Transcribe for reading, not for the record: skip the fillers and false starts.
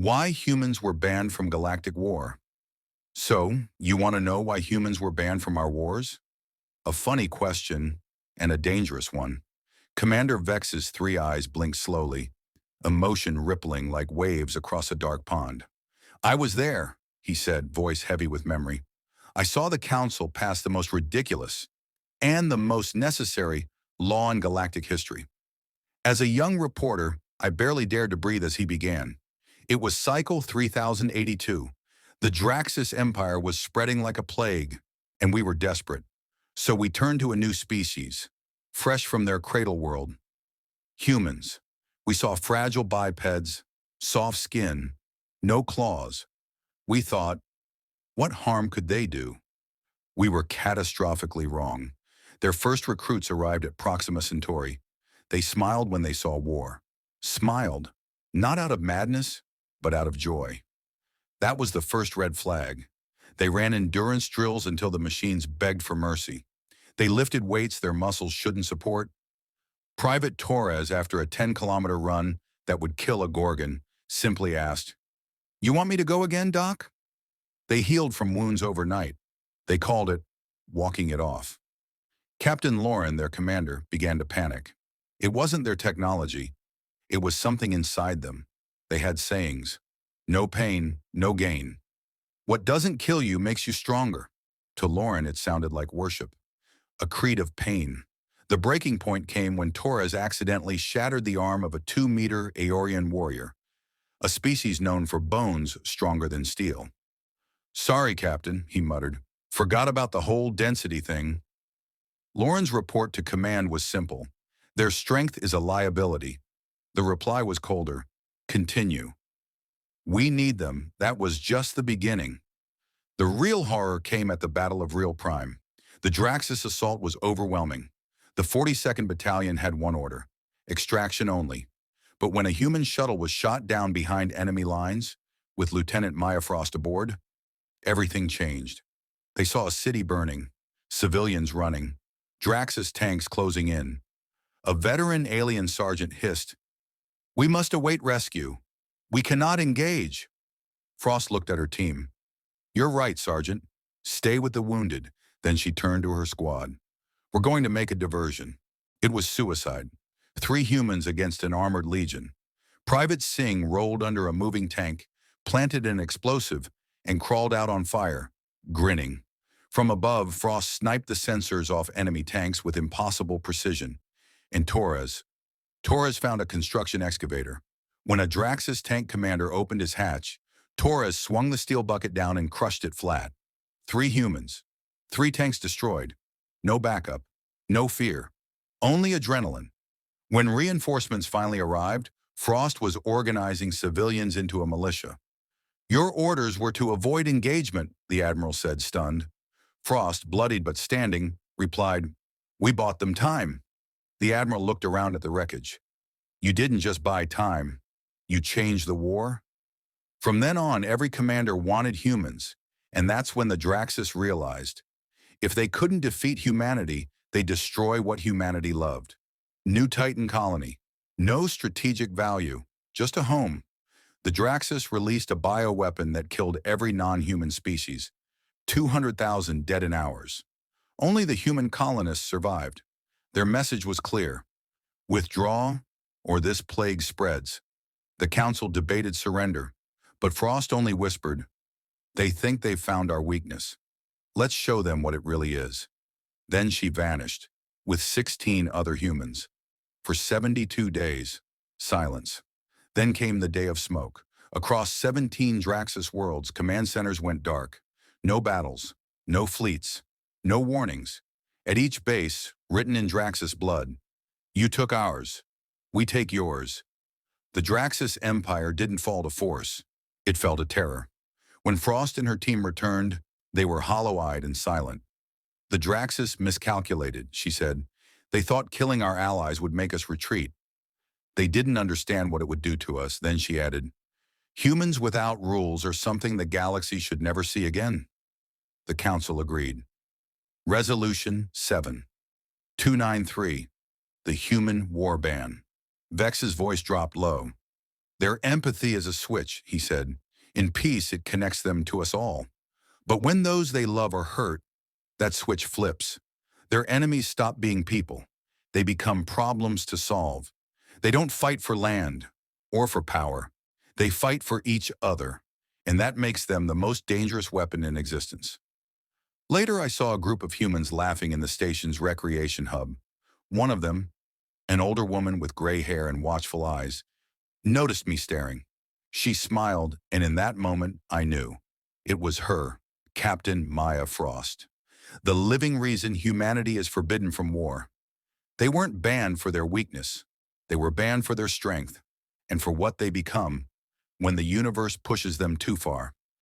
Why humans were banned from galactic war. So, you want to know why humans were banned from our wars? A funny question, and a dangerous one. Commander Vex's three eyes blinked slowly, emotion rippling like waves across a dark pond. I was there, he said, voice heavy with memory. I saw the council pass the most ridiculous and the most necessary law in galactic history. As a young reporter, I barely dared to breathe as he began. It was Cycle 3082. The Draxus Empire was spreading like a plague, and we were desperate. So we turned to a new species, fresh from their cradle world. Humans. We saw fragile bipeds, soft skin, no claws. We thought, what harm could they do? We were catastrophically wrong. Their first recruits arrived at Proxima Centauri. They smiled when they saw war. Smiled, not out of madness, but out of joy. That was the first red flag. They ran endurance drills until the machines begged for mercy. They lifted weights their muscles shouldn't support. Private Torres, after a 10-kilometer run that would kill a Gorgon, simply asked, "You want me to go again, Doc?" They healed from wounds overnight. They called it walking it off. Captain Lauren, their commander, began to panic. It wasn't their technology. It was something inside them. They had sayings. No pain, no gain. What doesn't kill you makes you stronger. To Lauren, it sounded like worship. A creed of pain. The breaking point came when Torres accidentally shattered the arm of a 2-meter Aeorian warrior, a species known for bones stronger than steel. Sorry, Captain, he muttered. Forgot about the whole density thing. Lauren's report to command was simple. Their strength is a liability. The reply was colder. Continue. We need them. That was just the beginning. The real horror came at the Battle of Real Prime. The Draxus assault was overwhelming. The 42nd Battalion had one order: extraction only. But when a human shuttle was shot down behind enemy lines, with Lieutenant Maya Frost aboard, everything changed. They saw a city burning, civilians running, Draxus tanks closing in. A veteran alien sergeant hissed, "We must await rescue. We cannot engage." Frost looked at her team. "You're right, Sergeant. Stay with the wounded." Then she turned to her squad. "We're going to make a diversion." It was suicide. 3 humans against an armored legion. Private Singh rolled under a moving tank, planted an explosive, and crawled out on fire, grinning. From above, Frost sniped the sensors off enemy tanks with impossible precision. And Torres found a construction excavator. When a Draxus tank commander opened his hatch, Torres swung the steel bucket down and crushed it flat. 3 humans. 3 tanks destroyed. No backup. No fear. Only adrenaline. When reinforcements finally arrived, Frost was organizing civilians into a militia. "Your orders were to avoid engagement," the Admiral said, stunned. Frost, bloodied but standing, replied, "We bought them time." The Admiral looked around at the wreckage. "You didn't just buy time. You changed the war?" From then on, every commander wanted humans, and that's when the Draxus realized, if they couldn't defeat humanity, they'd destroy what humanity loved. New Titan colony. No strategic value, just a home. The Draxus released a bioweapon that killed every non-human species. 200,000 dead in hours. Only the human colonists survived. Their message was clear: withdraw, or this plague spreads. The council debated surrender, but Frost only whispered, "They think they've found our weakness. Let's show them what it really is." Then she vanished, with 16 other humans. For 72 days, silence. Then came the day of smoke. Across 17 Draxus worlds, command centers went dark. No battles, no fleets, no warnings. At each base, written in Draxus blood, "You took ours. We take yours." The Draxus Empire didn't fall to force. It fell to terror. When Frost and her team returned, they were hollow-eyed and silent. "The Draxus miscalculated," she said. "They thought killing our allies would make us retreat. They didn't understand what it would do to us." Then she added, "Humans without rules are something the galaxy should never see again." The Council agreed. Resolution 7-293, the Human War Ban. Vex's voice dropped low. Their empathy is a switch, he said. In peace, it connects them to us all. But when those they love are hurt, that switch flips. Their enemies stop being people. They become problems to solve. They don't fight for land or for power. They fight for each other, and that makes them the most dangerous weapon in existence. Later, I saw a group of humans laughing in the station's recreation hub. One of them, an older woman with gray hair and watchful eyes, noticed me staring. She smiled, and in that moment, I knew. It was her, Captain Maya Frost. The living reason humanity is forbidden from war. They weren't banned for their weakness. They were banned for their strength and for what they become when the universe pushes them too far.